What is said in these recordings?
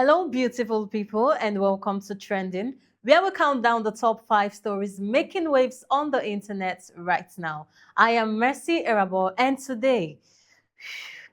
Hello, beautiful people, and welcome to Trending, where we count down the top 5 stories making waves on the internet right now. I am Mercy Erabo, and today,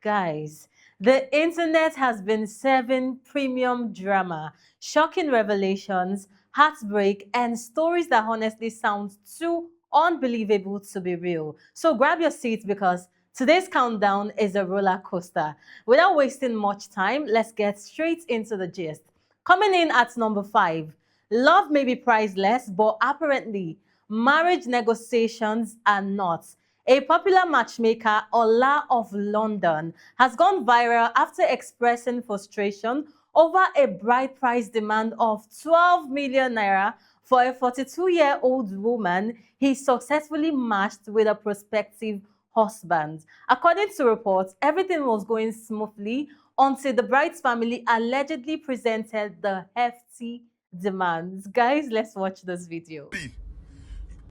guys, the internet has been serving premium drama, shocking revelations, heartbreak, and stories that honestly sound too unbelievable to be real. So grab your seats because today's countdown is a roller coaster. Without wasting much time, let's get straight into the gist. Coming in at number 5, love may be priceless, but apparently, marriage negotiations are not. A popular matchmaker, Ola of London, has gone viral after expressing frustration over a bride price demand of 12 million naira for a 42-year-old woman he successfully matched with a prospective husband. According to reports, everything was going smoothly until the bride's family allegedly presented the hefty demands. Guys, let's watch this video.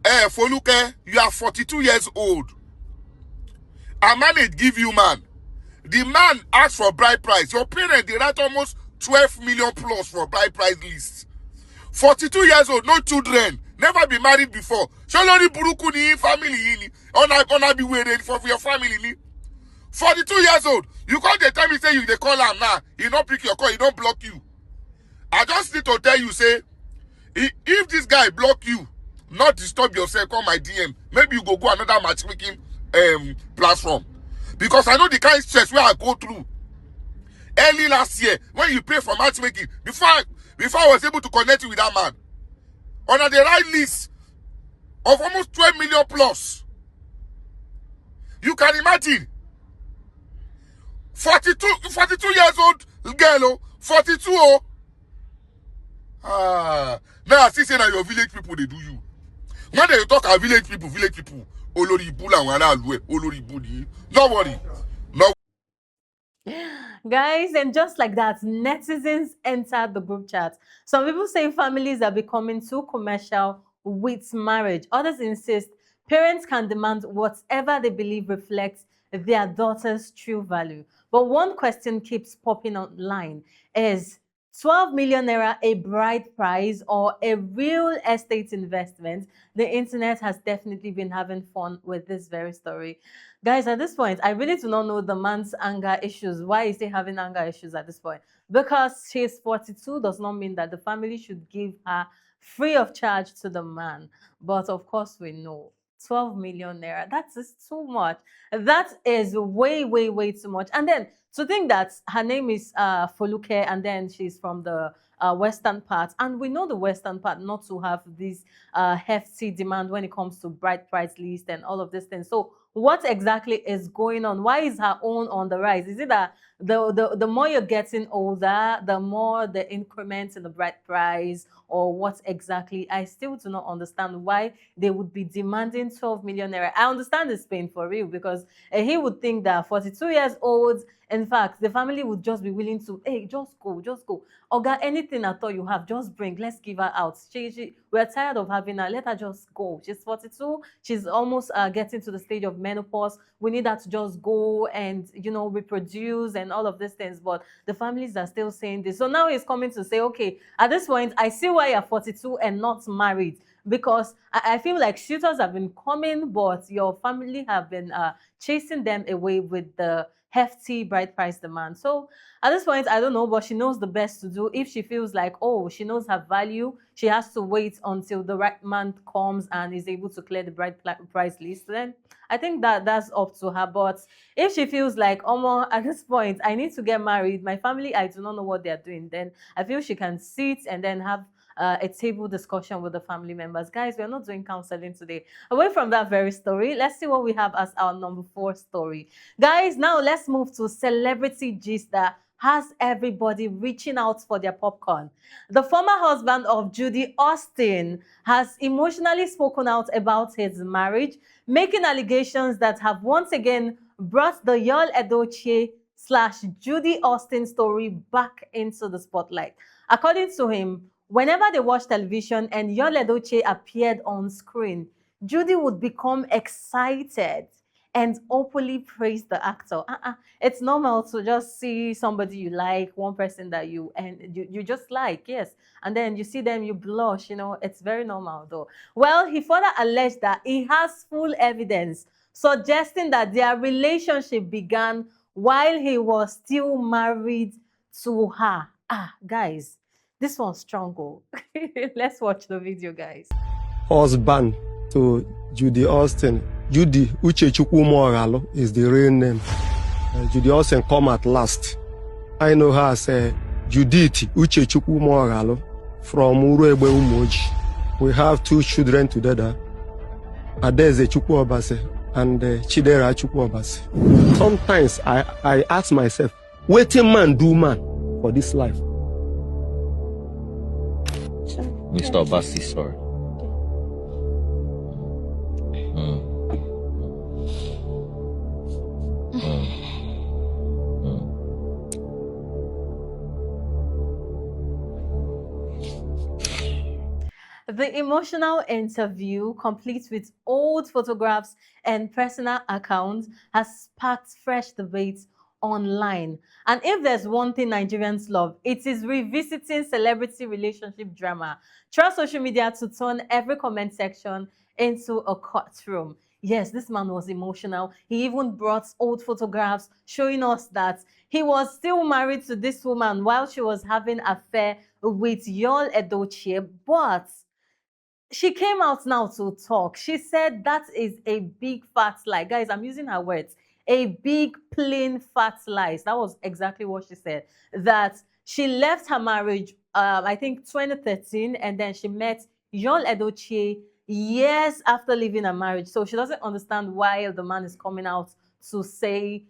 Foluke, you are 42 years old. A man they give you man. The man asked for bride price. Your parents, they write almost 12 million plus for bride price list. 42 years old, no children, never been married before. Shalori buruku ni family ni. Ona be waiting for your family ni. 42 years old. You call the time he say you they call him now. He don't pick your call, he don't block you. I just need to tell you, say, if this guy block you, not disturb yourself, call my DM. Maybe you go another matchmaking platform. Because I know the kind of stress where I go through. Early last year, when you pay for matchmaking, before I was able to connect you with that man, on the right list of almost 12 million plus. You can imagine. 42 years old girl, 42 oh. Now I see say that your village people they do you. When they talk about village people, Olori Bula Olori Budi. Don't worry. No. Guys, and just like that, netizens entered the group chat. Some people say families are becoming too commercial with marriage. Others insist parents can demand whatever they believe reflects their daughter's true value. But one question keeps popping online is 12 million naira a bride price or a real estate investment? The internet has definitely been having fun with this very story. Guys, at this point, I really do not know the man's anger issues. Why is he having anger issues at this point? Because she's 42 does not mean that the family should give her free of charge to the man. But of course, we know 12 million naira. That is too much. That is way, way, way too much. And then to think that her name is Foluke and then she's from the western part, and we know the western part not to have this hefty demand when it comes to bride price list and all of these things. So what exactly is going on? Why is her own on the rise? Is it that the more you're getting older, the more the increments in the bride price, or what exactly? I still do not understand why they would be demanding 12 million naira. I understand it's pain for real because he would think that 42 years old, in fact, the family would just be willing to, hey, just go, just go. Oga, anything at all you have, just bring. Let's give her out. We're tired of having her. Let her just go. She's 42. She's almost getting to the stage of menopause. We need her to just go and, reproduce and all of these things. But the families are still saying this. So now he's coming to say, okay, at this point, I see why you're 42 and not married. Because I feel like suitors have been coming, but your family have been chasing them away with the hefty bride price demand. So at this point, I don't know, but she knows the best to do. If she feels like, oh, she knows her value, she has to wait until the right man comes and is able to clear the bride price list, then I think that's up to her. But if she feels like, oh, at this point, I need to get married, my family, I do not know what they're doing, then I feel she can sit and then have a table discussion with the family members. Guys, we're not doing counseling today. Away from that very story, let's see what we have as our number 4 story. Guys, now let's move to celebrity gist that has everybody reaching out for their popcorn. The former husband of Judy Austin has emotionally spoken out about his marriage, making allegations that have once again brought the Yul Edochie / Judy Austin story back into the spotlight. According to him, whenever they watched television and Yul Edochie appeared on screen, Judy would become excited and openly praised the actor. It's normal to just see somebody you like, one person that you just like, yes, and then you see them, you blush, it's very normal though. Well, he further alleged that he has full evidence suggesting that their relationship began while he was still married to her. Guys, this one's strong. Oh. Let's watch the video, guys. Husband to Judy Austin. Judy Zuokumor is the real name. Judy Austin come at last. I know her as Judith Zuokumor from Uruegbe Umoji. We have 2 children together. Adeze Chukwuobase and Chidera Chukwuobase. Sometimes I ask myself, wetin man do man for this life? Mr. Obasi, sorry. The emotional interview, complete with old photographs and personal accounts, has sparked fresh debates online. And if there's one thing Nigerians love, it is revisiting celebrity relationship drama. Trust social media to turn every comment section into a courtroom. Yes, this man was emotional. He even brought old photographs showing us that he was still married to this woman while she was having an affair with Yul Edochie, but she came out now to talk. She said that is a big fat lie. Guys, I'm using her words. A big, plain, fat lie. That was exactly what she said. That she left her marriage, I think 2013, and then she met Yul Edochie years after leaving her marriage. So she doesn't understand why the man is coming out to say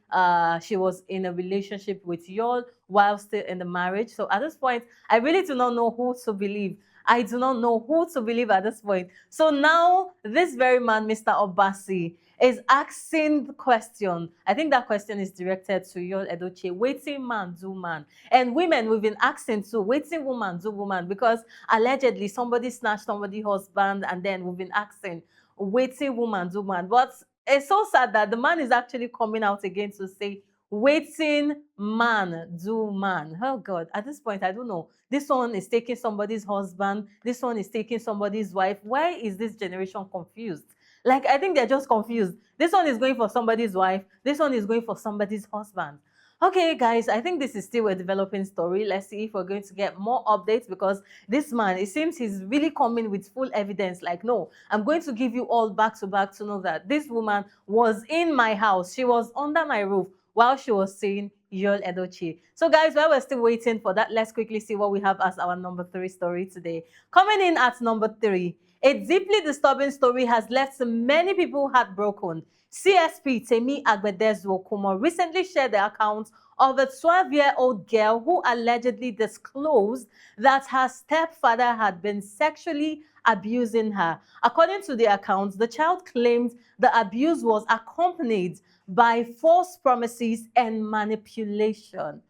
she was in a relationship with Yul while still in the marriage. So at this point, I really do not know who to believe. I do not know who to believe at this point. So now, this very man, Mr. Obasi, is asking the question. I think that question is directed to Yul Edochie. Waiting man, do man. And women, we've been asking too. Waiting woman, do woman. Because allegedly, somebody snatched somebody's husband, and then we've been asking, waiting woman, do man. But it's so sad that the man is actually coming out again to say, waiting man, do man. Oh God, at this point, I don't know. This one is taking somebody's husband. This one is taking somebody's wife. Why is this generation confused? Like, I think they're just confused. This one is going for somebody's wife. This one is going for somebody's husband. Okay, guys, I think this is still a developing story. Let's see if we're going to get more updates, because this man, it seems he's really coming with full evidence. Like, no, I'm going to give you all back to back to know that this woman was in my house. She was under my roof while she was seeing Yul Edochie. So guys, while we're still waiting for that, let's quickly see what we have as our number 3 story today. Coming in at number 3, a deeply disturbing story has left many people heartbroken. CSP Temi Agbede Zuokumor recently shared the account of a 12-year-old girl who allegedly disclosed that her stepfather had been sexually abusing her. According to the account, the child claimed the abuse was accompanied by false promises and manipulation.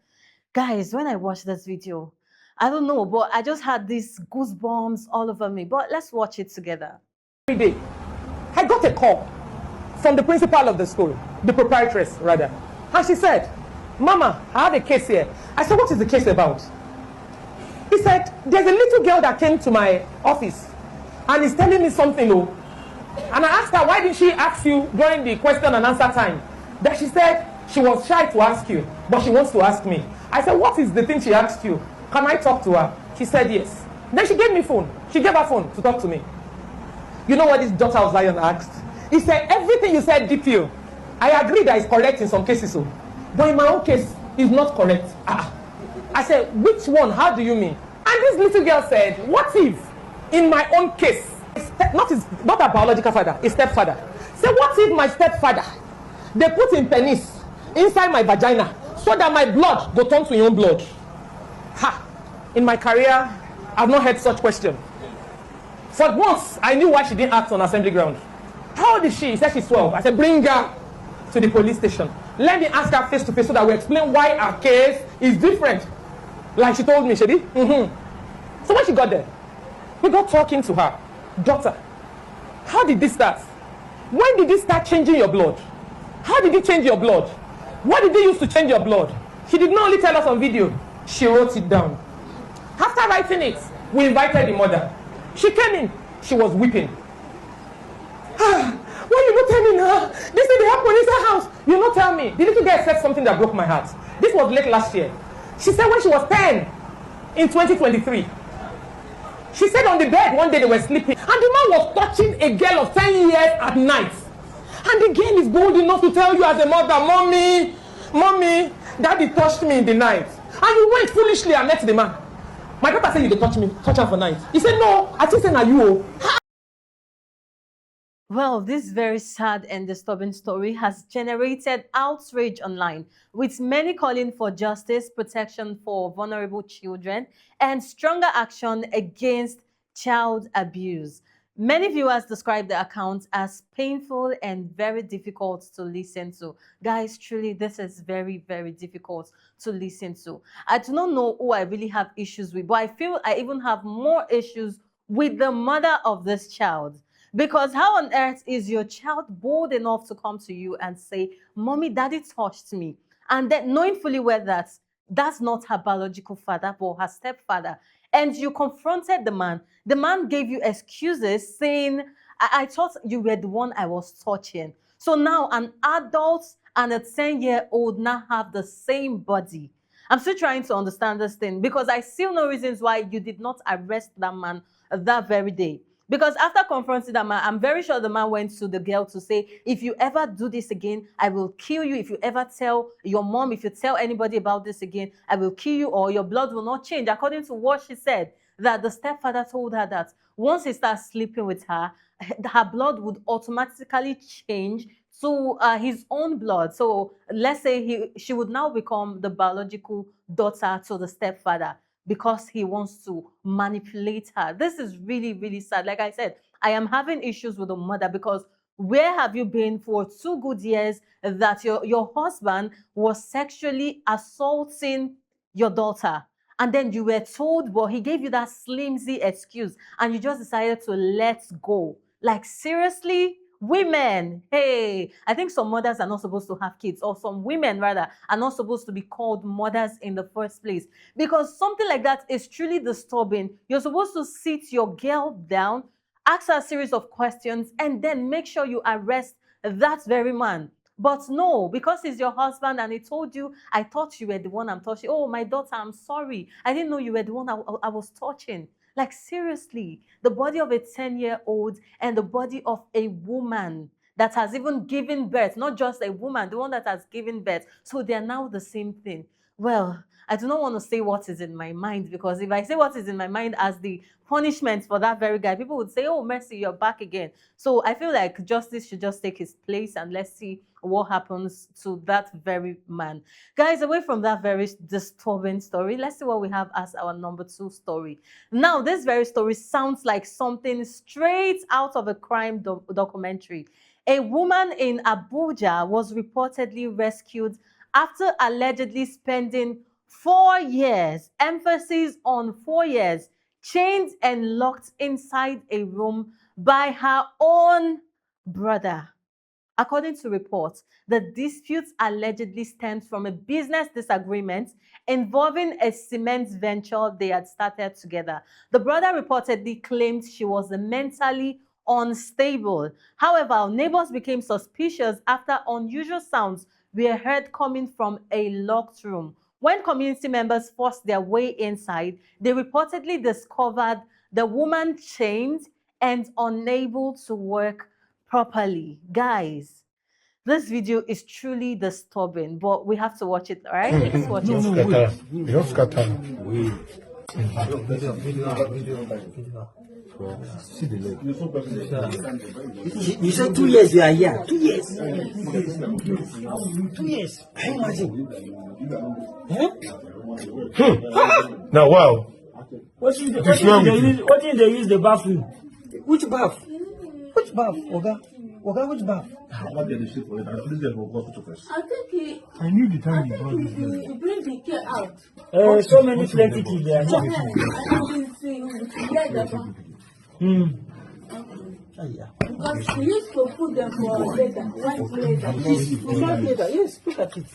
Guys, when I watched this video, I don't know, but I just had these goosebumps all over me. But let's watch it together. Every day, I got a call from the principal of the school, the proprietress rather, and she said, "Mama, I have a case here." I said, "What is the case about?" He said, "There's a little girl that came to my office and is telling me something." Oh. And I asked her, "Why didn't she ask you during the question and answer time?" That she said she was shy to ask you, but she wants to ask me. I said, "What is the thing she asked you? Can I talk to her?" She said yes. Then she gave me phone. She gave her phone to talk to me. You know what this daughter of Zion asked? He said, "Everything you said, DPO, I agree that it's correct in some cases, so, but in my own case, it's not correct." I said, "Which one? How do you mean?" And this little girl said, "What if, in my own case, not a biological father, a stepfather. Say, what if my stepfather, they put in penis inside my vagina so that my blood go turn to your own blood?" Ha! In my career, I've not heard such question. For once, I knew why she didn't act on assembly ground. How old is she? He said she's 12. I said, "Bring her to the police station. Let me ask her face to face so that we explain why her case is different." Like she told me, she did. So when she got there, we got talking to her. "Daughter, how did this start? When did this start changing your blood?" How did he change your blood? What did he use to change your blood? She did not only tell us on video, she wrote it down. After writing it, we invited the mother. She came in, she was weeping. Why you not tell me now? This thing they have police in the house. You not tell me. The little girl said something that broke my heart. This was late last year. She said when she was 10 in 2023. She said on the bed one day they were sleeping and the man was touching a girl of 10 years at night. And the girl is bold enough to tell you as a mother, Mommy, Daddy touched me in the night. And you went foolishly and met the man. My daughter said you dey touch her for night. He said no, I think say na you. Well, this very sad and disturbing story has generated outrage online, with many calling for justice, protection for vulnerable children, and stronger action against child abuse. Many viewers describe the account as painful and very difficult to listen to. Guys, truly, this is very, very difficult to listen to. I do not know who I really have issues with, but I feel I even have more issues with the mother of this child. Because how on earth is your child bold enough to come to you and say, Mommy, Daddy touched me? And then knowing fully well that that's not her biological father, but her stepfather. And you confronted the man. The man gave you excuses saying, I thought you were the one I was touching. So now an adult and a 10-year-old now have the same body. I'm still trying to understand this thing because I see no reasons why you did not arrest that man that very day. Because after confronting that man, I'm very sure the man went to the girl to say, if you ever do this again, I will kill you. If you ever tell your mom, if you tell anybody about this again, I will kill you or your blood will not change. According to what she said, that the stepfather told her that once he starts sleeping with her, her blood would automatically change to his own blood. So let's say she would now become the biological daughter to the stepfather, because he wants to manipulate her. This is really, really sad. Like I said, I am having issues with the mother because where have you been for 2 good years that your husband was sexually assaulting your daughter? And then you were told, well, he gave you that flimsy excuse and you just decided to let go. Like, seriously? Women, hey, I think some mothers are not supposed to have kids, or some women rather are not supposed to be called mothers in the first place, because something like that is truly disturbing. You're supposed to sit your girl down, ask her a series of questions, and then make sure you arrest that very man. But no, because he's your husband and he told you, I thought you were the one I'm touching. Oh, my daughter, I'm sorry. I didn't know you were the one I was touching. Like, seriously, the body of a 10-year-old and the body of a woman that has even given birth, not just a woman, the one that has given birth. So they are now the same thing. Well, I do not want to say what is in my mind, because if I say what is in my mind as the punishment for that very guy, people would say, oh, Mercy, you're back again. So I feel like justice should just take his place and let's see what happens to that very man. Guys, away from that very disturbing story, let's see what we have as our number 2 story. Now, this very story sounds like something straight out of a crime documentary. A woman in Abuja was reportedly rescued after allegedly spending 4 years, emphasis on 4 years, chained and locked inside a room by her own brother. According to reports, the dispute allegedly stems from a business disagreement involving a cement venture they had started together. The brother reportedly claimed she was mentally unstable. However, neighbors became suspicious after unusual sounds were heard coming from a locked room. When community members forced their way inside, they reportedly discovered the woman chained and unable to work properly. Guys, this video is truly disturbing, but we have to watch it, all right? Let's watch it. Just scatter. You said 2 years you are here. 2 years. 2 years. I imagine. Huh? Now, wow. What did they use the bathroom? Which bath? Which bath, Oga? Oga, which bath? I knew the time you brought this. You bring the kid out. So many plenty kids there. Because we used to put them for later, one later. Yes, look at it.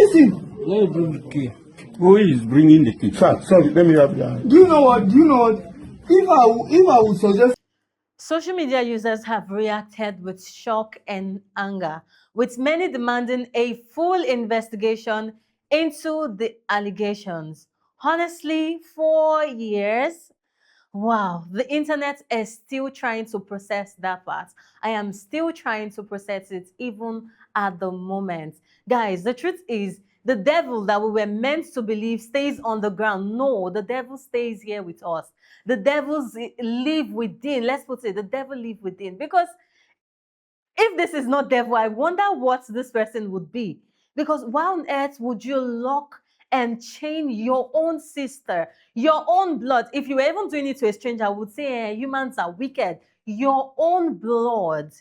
Listen. Let me bring the key. Who is bringing the key? Sir, sorry, let me have that. Do you know what? If I would suggest. Social media users have reacted with shock and anger, with many demanding a full investigation into the allegations. Honestly, 4 years? Wow, the internet is still trying to process that part. I am still trying to process it even at the moment. Guys, the truth is, the devil that we were meant to believe stays on the ground. No, the devil stays here with us. The devils live within. Let's put it, the devil live within. Because if this is not devil, I wonder what this person would be. Because why on earth would you lock and chain your own sister, your own blood? If you were even doing it to a stranger, I would say humans are wicked. Your own blood.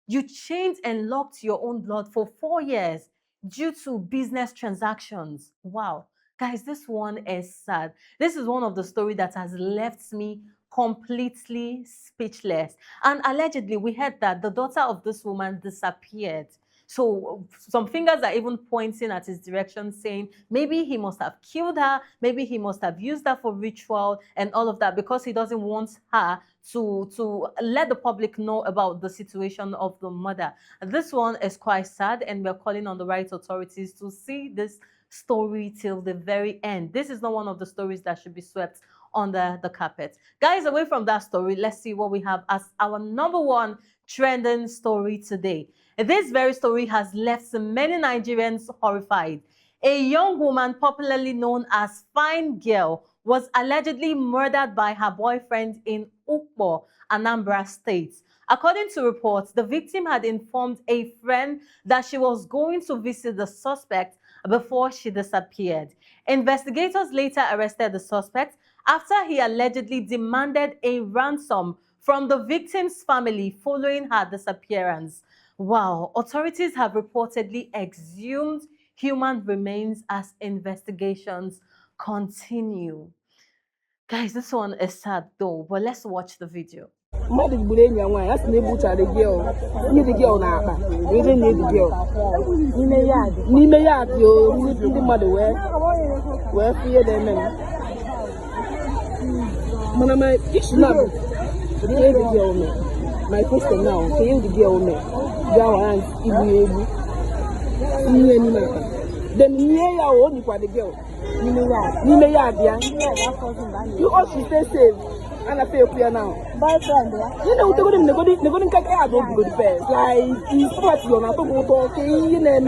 You chained and locked your own blood for 4 years due to business transactions. Wow. Guys, this one is sad. This is one of the stories that has left me completely speechless. And allegedly, we heard that the daughter of this woman disappeared. So some fingers are even pointing at his direction, saying maybe he must have killed her, maybe he must have used her for ritual and all of that, because he doesn't want her to let the public know about the situation of the mother. This one is quite sad, and we're calling on the right authorities to see this story till the very end. This is not one of the stories that should be swept under the carpet. Guys, away from that story, let's see what we have as our number one trending story today. This very story has left many Nigerians horrified. A young woman popularly known as Fine Girl was allegedly murdered by her boyfriend in Ukpo, Anambra State. According to reports, the victim had informed a friend that she was going to visit the suspect before she disappeared. Investigators later arrested the suspect after he allegedly demanded a ransom from the victim's family following her disappearance. Wow, authorities have reportedly exhumed human remains as investigations continue. Guys, this one is sad though, but let's watch the video. Mother blame your wife, that's able to the girl. Need the girl now, we didn't need the girl. Nime yard, you need the mother where fear them men. Manama, it's not the girl. My question now, can you the girl me? Your hands, if you then near your own for the girl. Nime yard, yeah. You also stay safe. And I feel clear now. Boyfriend, yeah? You know, they're going to get out of good first. Like, he's party on a go talking, you know,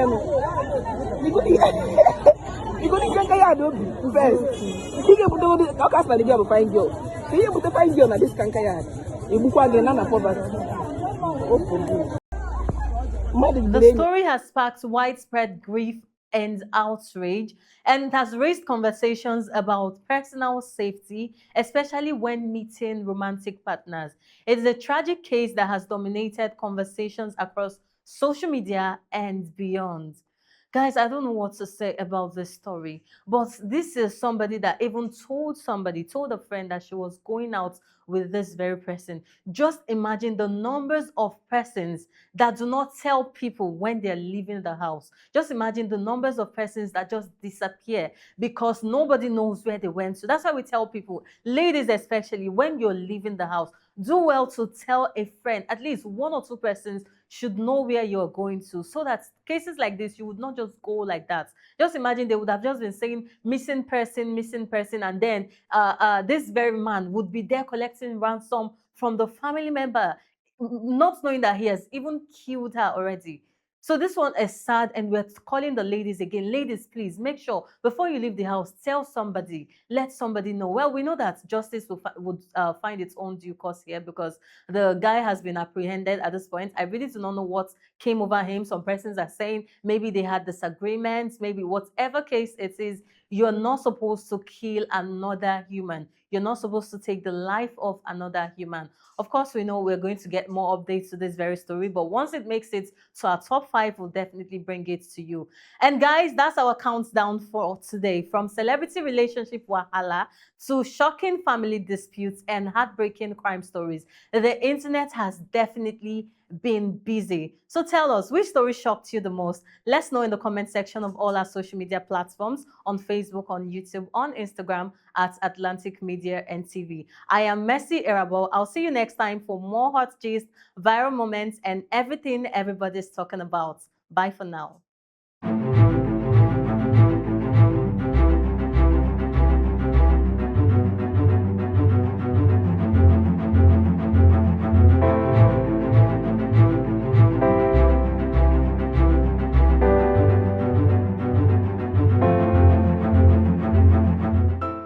you're going to get out of good first. You can put the cast like the girl find girl. You can put the find girl at this cancayard. You book again, none of The story has sparked widespread grief and outrage, and it has raised conversations about personal safety, especially when meeting romantic partners. It is a tragic case that has dominated conversations across social media and beyond. Guys, I don't know what to say about this story, but this is somebody that even told a friend that she was going out with this very person. Just imagine the numbers of persons that do not tell people when they're leaving the house. Just imagine the numbers of persons that just disappear because nobody knows where they went to. That's why we tell people, ladies especially, when you're leaving the house, do well to tell a friend, at least 1 or 2 persons should know where you're going to, so that cases like this, you would not just go like that. Just imagine they would have just been saying missing person, and then this very man would be there collecting ransom from the family member, not knowing that he has even killed her already. So this one is sad, and we're calling the ladies again. Ladies, please make sure before you leave the house, tell somebody, let somebody know. Well, we know that justice would find its own due course here, because the guy has been apprehended at this point. I really do not know what came over him. Some persons are saying maybe they had disagreements, maybe whatever case it is, you're not supposed to kill another human. You're not supposed to take the life of another human. Of course, we know we're going to get more updates to this very story, but once it makes it to our top 5, we'll definitely bring it to you. And guys, that's our countdown for today. From celebrity relationship wahala to shocking family disputes and heartbreaking crime stories, the internet has definitely been busy. So tell us, which story shocked you the most? Let's know in the comment section of all our social media platforms, on Facebook, on YouTube, on Instagram at Atlantic Media and TV. I am Mercy Erabo. I'll see you next time for more hot gist, viral moments, and everything everybody's talking about. Bye for now.